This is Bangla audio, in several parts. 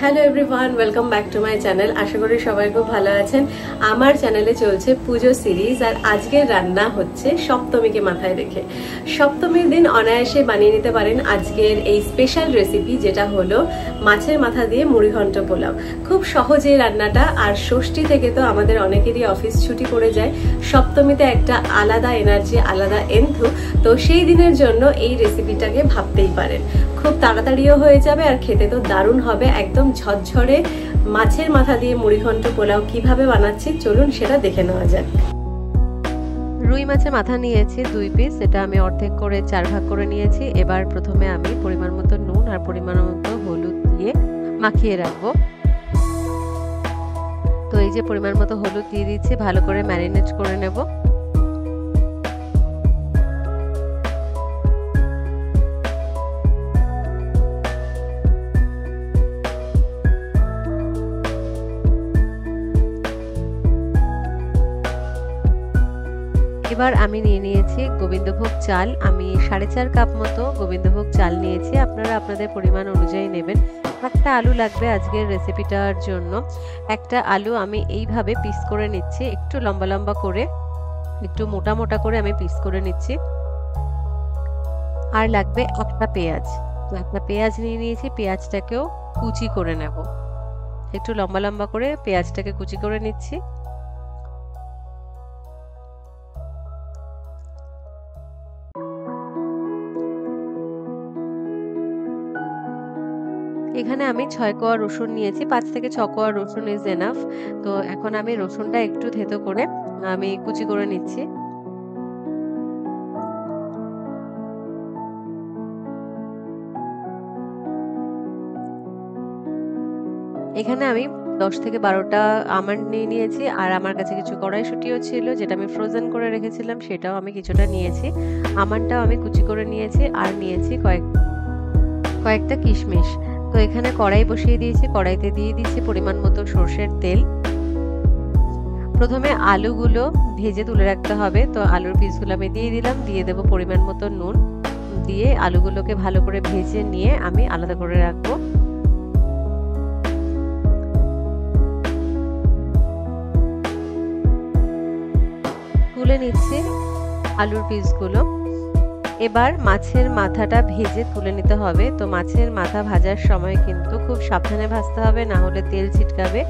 Hello everyone, welcome back to my channel. আশা করি সবাই খুব ভালো আছেন। আমার চ্যানেলে চলছে পুজো সিরিজ, আর আজকের রান্না হচ্ছে সপ্তমীকে মাথায় রেখে। সপ্তমীর দিন অনায়াসে বানিয়ে নিতে পারেন আজকের এই স্পেশাল রেসিপি, যেটা হলো মাছের মাথা দিয়ে মুড়িঘণ্ট পোলাও। খুব সহজে রান্নাটা, আর ষষ্ঠী থেকে তো আমাদের অনেকেরই অফিস ছুটি পড়ে যায়। সপ্তমীতে একটা আলাদা এনার্জি, আলাদা এন্থু, তো সেই দিনের জন্য এই রেসিপিটাকে ভাবতেই পারেন। খুব তাড়াতাড়িও হয়ে যাবে আর খেতে তো দারুণ হবে। একদম ঝরঝরে মাছের মাথা দিয়ে মুড়িঘণ্ট পোলাও কিভাবে বানাচ্ছি চলুন সেটা দেখে নেওয়া যাক। রুই মাছের মাথা নিয়েছি 2 পিস, এটা আমি অর্ধেক করে 4 ভাগ করে নিয়েছি। এবার প্রথমে আমি পরিমাণ মতো নুন আর পরিমাণ মতো হলুদ দিয়ে মাখিয়ে রাখবো। তো এই যে পরিমাণ মতো হলুদ দিয়ে দিচ্ছি, ভালো করে ম্যারিনেট করে নেব। এবার আমি নিয়ে নিয়েছি গোবিন্দভোগ চাল। আমি 4.5 কাপ মতো গোবিন্দভোগ চাল নিয়েছি, আপনারা আপনাদের পরিমাণ অনুযায়ী নেবেন। একটা আলু লাগবে আজকের রেসিপিটার জন্য। একটা আলু আমি এইভাবে পিস করে নিচ্ছি, একটু লম্বা লম্বা করে, একটু মোটা মোটা করে আমি পিস করে নিচ্ছি। আর লাগবে একটা পেঁয়াজ, তো একটা পেঁয়াজ নিয়ে নিয়েছি। পেঁয়াজটাকেও কুচি করে নেব, একটু লম্বা লম্বা করে পেঁয়াজটাকে কুচি করে নিচ্ছি। এখানে আমি 6 কোয়া রসুন নিয়েছি, 5 থেকে 6 কোয়া রসুন ইজ এনাফ। তো এখন আমি রসুনটা একটু থেতো করে আমি কুচি করে নিচ্ছি। এখানে আমি 10 থেকে 12টা আমন্ড নিয়ে নিয়েছি, আর আমার কাছে কিছু কড়াইশুঁটিও ছিল যেটা আমি ফ্রোজেন করে রেখেছিলাম, সেটাও আমি কিছুটা নিয়েছি। আমন্ডটাও আমি কুচি করে নিয়েছি, আর নিয়েছি কয়েকটা কিশমিশ। তো এখানে কড়াই বসিয়ে দিয়েছি, কড়াইতে দিয়ে দিচ্ছি পরিমাণ মতো সরষের তেল। প্রথমে আলুগুলো ভেজে তুলে রাখতে হবে, তো আলুর পিসগুলো আমি দিয়ে দিলাম। দিয়ে দেবো পরিমাণ মতো নুন, দিয়ে আলুগুলোকে ভালো করে ভেজে নিয়ে আমি আলাদা করে রাখবো। তুলে নিচ্ছি আলুর পিসগুলো। এবার মাছের মাথাটা ভেজে তুলে নিতে হবে। তো মাছের মাথা ভাজার সময় কিন্তু খুব সাবধানে ভাজতে হবে, না হলে তেল ছিটকাবে।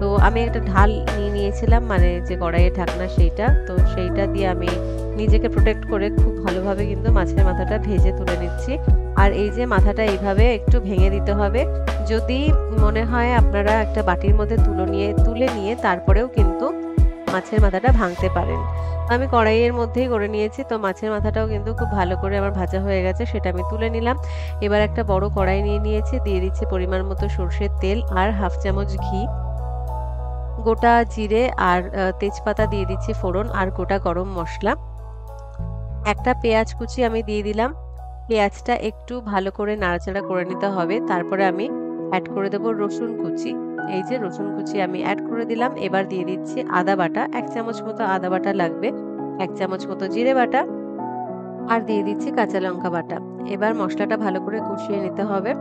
তো আমি একটা ঢাল নিয়ে নিয়েছিলাম, মানে যে কড়াইয়ের ঢাকনা সেইটা, তো সেইটা দিয়ে আমি নিজেকে প্রোটেক্ট করে খুব ভালোভাবে কিন্তু মাছের মাথাটা ভেজে তুলে নিচ্ছি। আর এই যে মাথাটা এইভাবে একটু ভেঙে দিতে হবে। যদি মনে হয় আপনারা একটা বাটির মধ্যে তুলে নিয়ে তারপরেও কিন্তু মাছের মাথাটা ভাঙতে পারেন। আমি কড়াইয়ের মধ্যেই করে নিয়েছি। তো মাছের মাথাটাও কিন্তু খুব ভালো করে আমার ভাজা হয়ে গেছে, সেটা আমি তুলে নিলাম। এবার একটা বড় কড়াই নিয়ে নিয়েছি, দিয়ে দিচ্ছি পরিমাণ মতো সরষের তেল আর হাফ চামচ ঘি। গোটা জিরে আর তেজপাতা দিয়ে দিচ্ছি ফোড়ন, আর গোটা গরম মশলা। একটা পেঁয়াজ কুচি আমি দিয়ে দিলাম। পেঁয়াজটা একটু ভালো করে নাড়াচাড়া করে নিতে হবে। তারপরে আমি অ্যাড করে দেবো রসুন কুচি। এই যে রসুন কুচি আমি অ্যাড করে দিলাম। এবার দিয়ে দিচ্ছি আদা বাটা, 1 চামচ মতো আদা বাটা লাগবে, 1 চামচ মতো জিরে বাটা, আর দিয়ে দিচ্ছি কাঁচা লঙ্কা বাটা। এবার মশলাটা ভালো করে কষিয়ে নিতে হবে।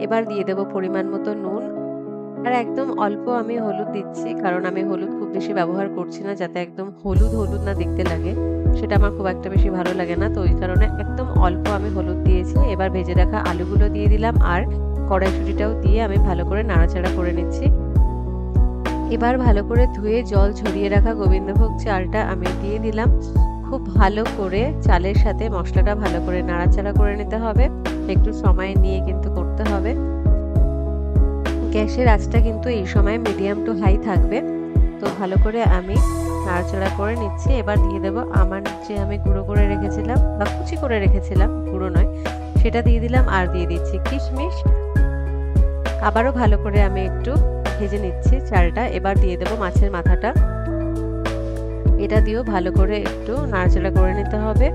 এবার দিয়ে দেবো পরিমাণ মতো নুন, আর একদম অল্প আমি হলুদ দিচ্ছি, কারণ আমি হলুদ খুব বেশি ব্যবহার করছি না, যাতে একদম হলুদ হলুদ না দেখতে লাগে, সেটা আমার খুব একটা বেশি ভালো লাগে না। তো ওই কারণে একদম অল্প আমি হলুদ দিয়েছি। এবার ভেজে রাখা আলুগুলো দিয়ে দিলাম, আর কড়াইশুঁটিটাও দিয়ে আমি ভালো করে নাড়াচাড়া করে নিচ্ছি। এবার ভালো করে ধুয়ে জল ঝরিয়ে রাখা গোবিন্দভোগ চালটা আমি দিয়ে দিলাম। খুব ভালো করে চালের সাথে মশলাটা ভালো করে নাড়াচাড়া করে নিতে হবে, একটু সময় নিয়ে কিন্তু করতে হবে। গ্যাসের আঁচটা কিন্তু এই সময় মিডিয়াম টু হাই থাকবে। তো ভালো করে আমি নাড়াচাড়া করে নিচ্ছি। এবার দিয়ে দেবো আমন্ড, যে আমি গুঁড়ো করে রেখেছিলাম বা কুচি করে রেখেছিলাম, গুঁড়ো নয়, সেটা দিয়ে দিলাম। আর দিয়ে দিচ্ছি কিশমিশ। আবারও ভালো করে আমি একটু ভেজে নিচ্ছি চালটা। এবার দিয়ে দেবো মাছের মাথাটা, এটা দিয়েও ভালো করে একটু নাড়াচাড়া করে নিতে হবে।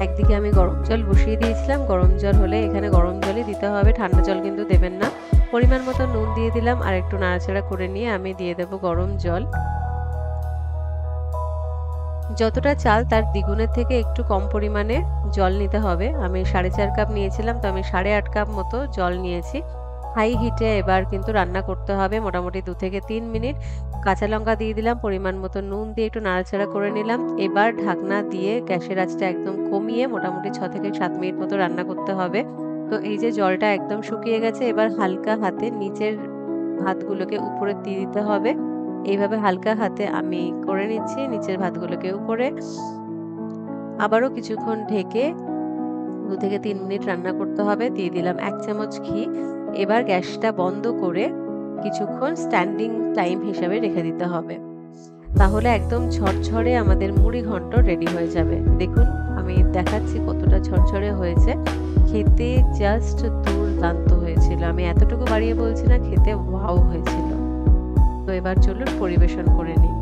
একদিকে আমি গরম জল বসিয়ে দিয়েছিলাম, গরম জল হলে এখানে গরম জলই দিতে হবে, ঠান্ডা জল কিন্তু দেবেন না। পরিমাণ মতো নুন দিয়ে দিলাম, আর একটু নাড়াচাড়া করে নিয়ে আমি দিয়ে দেবো গরম জল। যতটা চাল তার দ্বিগুণের থেকে একটু কম পরিমাণে জল নিতে হবে। আমি 4.5 কাপ নিয়েছিলাম, তো আমি 8.5 কাপ মতো জল নিয়েছি। হাই হিটে এবার কিন্তু রান্না করতে হবে মোটামুটি 2 থেকে 3 মিনিট। কাঁচা লঙ্কা দিয়ে দিলাম, পরিমাণ মতো নুন দিয়ে একটু নাড়াচাড়া করে নিলাম। এবার ঢাকনা দিয়ে গ্যাসের আঁচটা একদম কমিয়ে মোটামুটি 6 থেকে 7 মিনিট মতো রান্না করতে হবে। তো এই যে জলটা একদম শুকিয়ে গেছে, এবার হালকা হাতে নিচের ভাতগুলোকে উপরে দিয়ে দিতে হবে। এইভাবে হালকা হাতে আমি করে নিচ্ছি নিচের ভাতগুলোকে উপরে। আবারও কিছুক্ষণ ঢেকে 2 থেকে 3 মিনিট রান্না করতে হবে। দিয়ে দিলাম 1 চামচ ঘি। এবার গ্যাসটা বন্ধ করে কিছুক্ষণ স্ট্যান্ডিং টাইম হিসাবে রেখে দিতে হবে। তাহলে একদম ঝরঝরে আমাদের মুড়ি ঘন্ট রেডি হয়ে যাবে। দেখুন আমি দেখাচ্ছি কতটা ঝরঝরে হয়েছে। খেতে জাস্ট দুর্দান্ত হয়েছিল। আমি এতটুকু বাড়িয়ে বলছি না, খেতে ওয়াও হয়েছিল। তো এবার চলুন পরিবেশন করে নিই।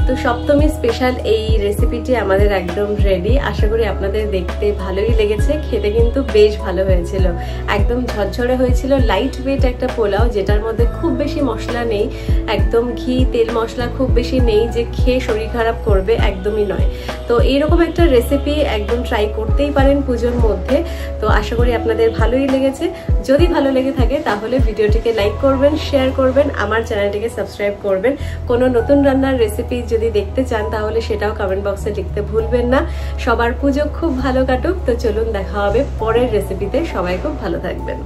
তো সপ্তমী স্পেশাল এই রেসিপিটি আমাদের একদম রেডি। আশা করি আপনাদের দেখতে ভালোই লেগেছে, খেতে কিন্তু বেশ ভালো হয়েছিল। একদম ঝরঝরে হয়েছিল, লাইট ওয়েট একটা পোলাও, যেটার মধ্যে খুব বেশি মশলা নেই, একদম ঘি তেল মশলা খুব বেশি নেই যে খেয়ে শরীর খারাপ করবে, একদমই নয়। তো এইরকম একটা রেসিপি একদম ট্রাই করতেই পারেন পুজোর মধ্যে। তো আশা করি আপনাদের ভালোই লেগেছে। যদি ভালো লেগে থাকে তাহলে ভিডিওটিকে লাইক করবেন, শেয়ার করবেন, আমার চ্যানেলটিকে সাবস্ক্রাইব করবেন। কোনো নতুন রান্নার রেসিপি যদি দেখতে চান তাহলে সেটাও কমেন্ট বক্সে লিখতে ভুলবেন না। সবার পুজো খুব ভালো কাটুক। তো চলুন দেখা হবে পরের রেসিপিতে। সবাই খুব ভালো থাকবেন।